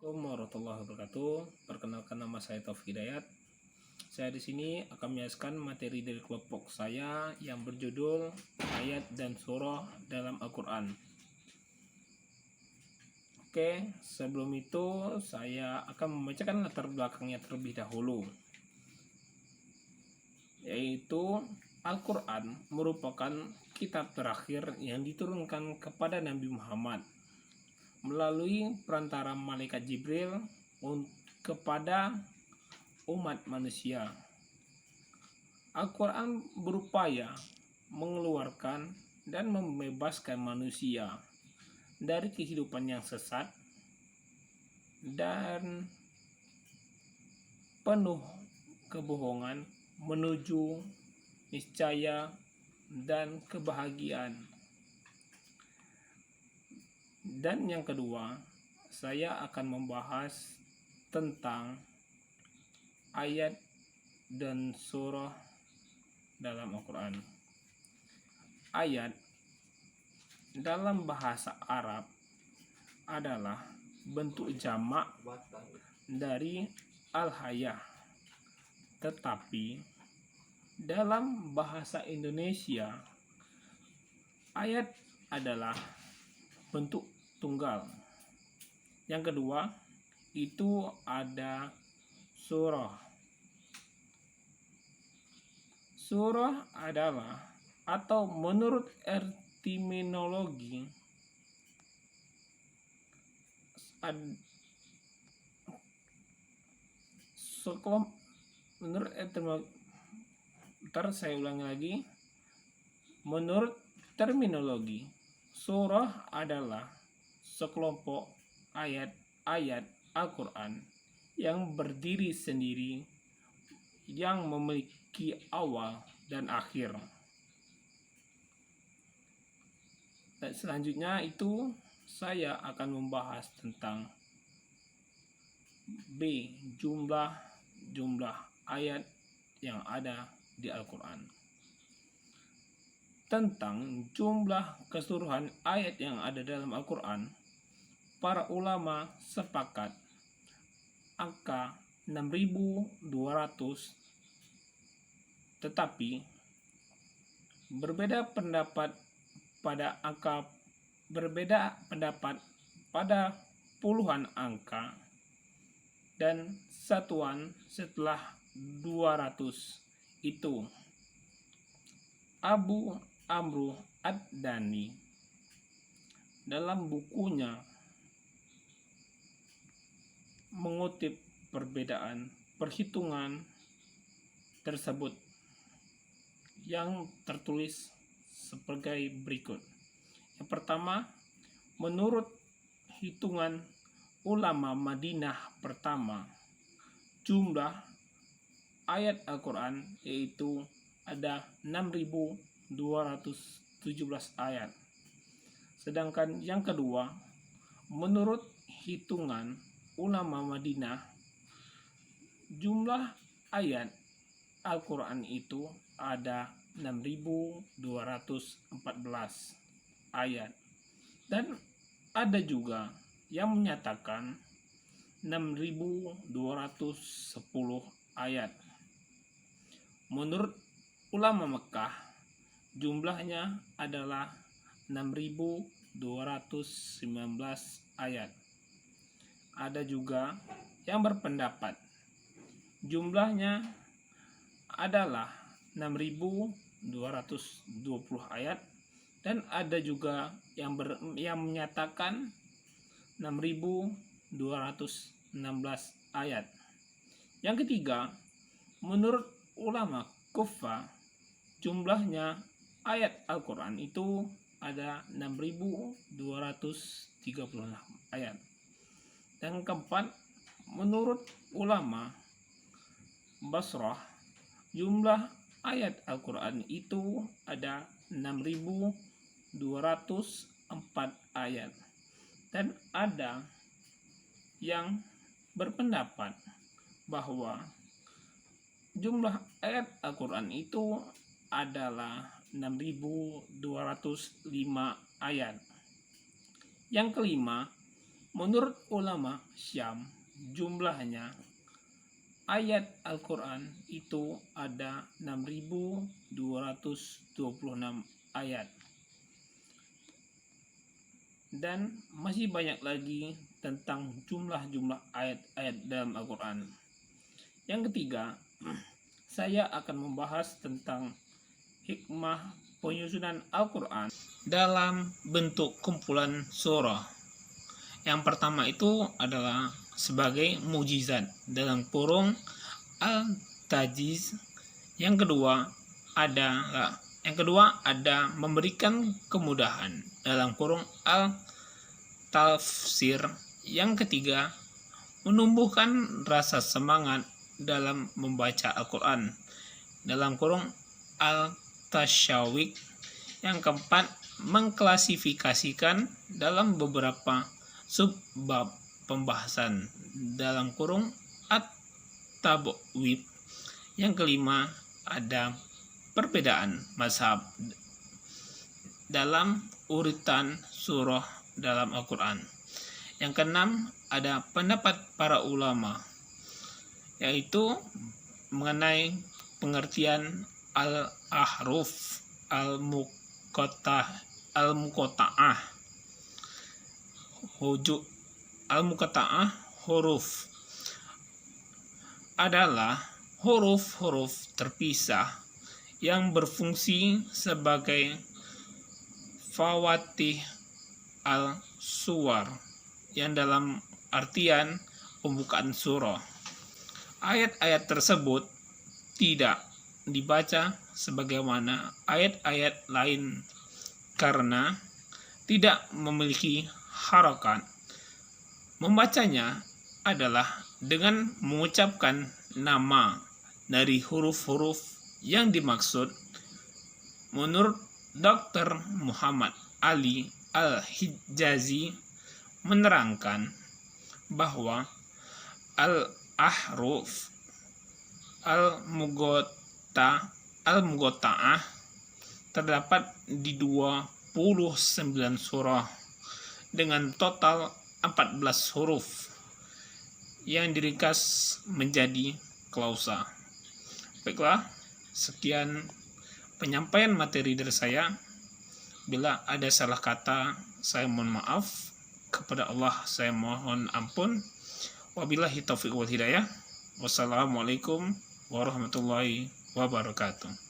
Assalamualaikum warahmatullahi wabarakatuh. Perkenalkan, nama saya Taufik Hidayat. Saya di sini akan menjelaskan materi dari kelompok saya yang berjudul Ayat dan Surah dalam Al-Quran. Oke, sebelum itu saya akan membacakan latar belakangnya terlebih dahulu. Yaitu Al-Quran merupakan kitab terakhir yang diturunkan kepada Nabi Muhammad melalui perantara malaikat Jibril kepada umat manusia. Al-Quran berupaya mengeluarkan dan membebaskan manusia dari kehidupan yang sesat dan penuh kebohongan menuju niscaya dan kebahagiaan. Dan yang kedua, saya akan membahas tentang ayat dan surah dalam Al-Quran. Ayat dalam bahasa Arab adalah bentuk jamak dari al-hayah, tetapi dalam bahasa Indonesia ayat adalah bentuk tunggal. Yang kedua itu ada surah. Surah adalah, atau menurut etimologi, menurut terminologi, surah adalah sekelompok ayat-ayat Al-Quran yang berdiri sendiri, yang memiliki awal dan akhir. Dan selanjutnya itu saya akan membahas tentang B. Jumlah ayat yang ada di Al-Quran. Tentang jumlah keseluruhan ayat yang ada dalam Al-Quran, para ulama sepakat angka 6.200, tetapi berbeda pendapat pada puluhan angka dan satuan setelah 200 itu. Abu Amru Ad-Dani dalam bukunya mengutip perbedaan perhitungan tersebut yang tertulis sebagai berikut. Yang pertama, menurut hitungan ulama Madinah pertama, jumlah ayat Al-Quran yaitu ada 6.217 ayat. Sedangkan yang kedua, menurut hitungan ulama Madinah, jumlah ayat Al-Quran itu ada 6.214 ayat. Dan ada juga yang menyatakan 6.210 ayat. Menurut ulama Mekah, jumlahnya adalah 6.219 ayat. Ada juga yang berpendapat jumlahnya adalah 6.220 ayat, dan ada juga yang menyatakan 6.216 ayat. Yang ketiga, menurut ulama Kufah, jumlahnya ayat Al-Quran itu ada 6.236 ayat. Dan keempat, menurut ulama Basrah, jumlah ayat Al-Quran itu ada 6.204 ayat. Dan ada yang berpendapat bahwa jumlah ayat Al-Quran itu adalah 6.205 ayat. Yang kelima, Menurut ulama Syam, jumlahnya ayat Al-Quran itu ada 6.226 ayat. Dan masih banyak lagi tentang jumlah-jumlah ayat-ayat dalam Al-Quran. Yang ketiga, saya akan membahas tentang hikmah penyusunan Al-Quran dalam bentuk kumpulan surah. Yang pertama itu adalah sebagai mujizat dalam kurung al-tajiz. Yang kedua ada memberikan kemudahan dalam kurung al-tafsir. Yang ketiga, menumbuhkan rasa semangat dalam membaca Al-Quran dalam kurung al-tasyawik. Yang keempat, mengklasifikasikan dalam beberapa subbab pembahasan dalam kurung at-tabwib. Yang kelima, ada perbedaan mazhab dalam urutan surah dalam Al-Quran. Yang keenam, ada pendapat para ulama, yaitu mengenai pengertian al-ahruf al-muqatta'ah. Al-muqatta'ah huruf adalah huruf-huruf terpisah yang berfungsi sebagai fawatih al-suwar, yang dalam artian pembukaan surah. Ayat-ayat tersebut tidak dibaca sebagaimana ayat-ayat lain karena tidak memiliki harokat. Membacanya adalah dengan mengucapkan nama dari huruf-huruf yang dimaksud. Menurut Dr. Muhammad Ali Al-Hijazi menerangkan bahwa al-ahruf al-muqatta'ah terdapat di 29 surah dengan total 14 huruf yang diringkas menjadi klausa. Baiklah, sekian penyampaian materi dari saya. Bila ada salah kata, saya mohon maaf. Kepada Allah saya mohon ampun. Wabillahi taufiq wal hidayah. Wassalamualaikum warahmatullahi wabarakatuh.